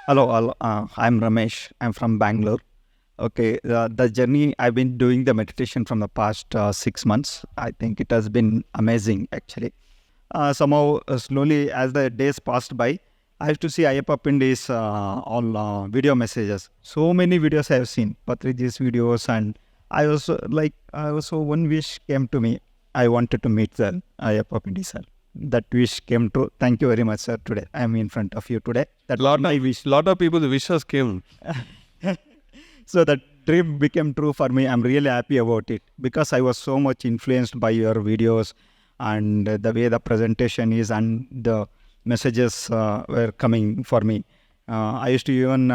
Hello. I'm Ramesh. I'm from Bangalore. Okay, the journey I've been doing the meditation from the past 6 months. I think it has been amazing actually. Somehow, slowly as the days passed by, I used to see Ayyappa Pindi's all video messages. So many videos I have seen, Patriji's videos, and I also one wish came to me. I wanted to meet the Ayyappa Pindi sir. That wish came to. Thank you very much, sir. Today I am in front of you today. That was my wish. Lot of people's wishes came. So that dream became true for me. I'm really happy about it because I was so much influenced by your videos and the way the presentation is and the messages were coming for me. I used to even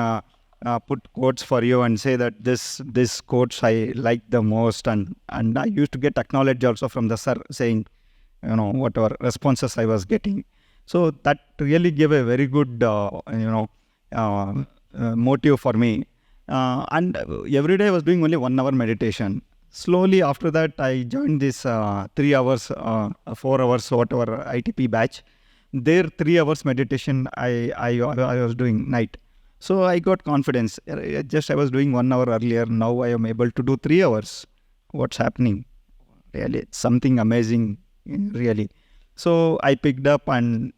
put quotes for you and say that this quotes I like the most, and I used to get acknowledged also from the sir saying, whatever responses I was getting. So that really gave a very good motive for me. And every day I was doing only 1 hour meditation. Slowly after that, I joined this 3 hours, 4 hours, whatever ITP batch. There 3 hours meditation I was doing night. So I got confidence. Just I was doing 1 hour earlier. Now I am able to do 3 hours. What's happening? Really, something amazing. Really. So I picked up, and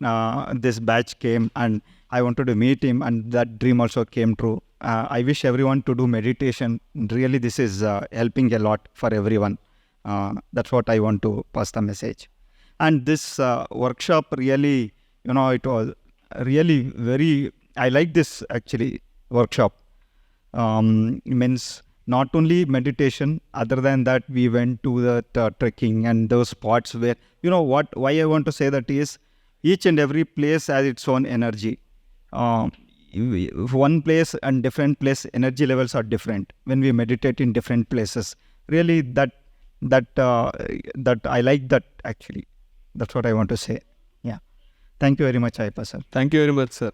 this batch came, and I wanted to meet him, and that dream also came true. I wish everyone to do meditation. Really, this is helping a lot for everyone. That's what I want to pass the message. And this workshop really, it was really very, I like this actually workshop. Means not only meditation, other than that, we went to the trekking and those spots where, why I want to say that is, each and every place has its own energy. One place and different place, energy levels are different when we meditate in different places. Really, that I like that actually. That's what I want to say. Yeah. Thank you very much, Ayyappa sir. Thank you very much, sir.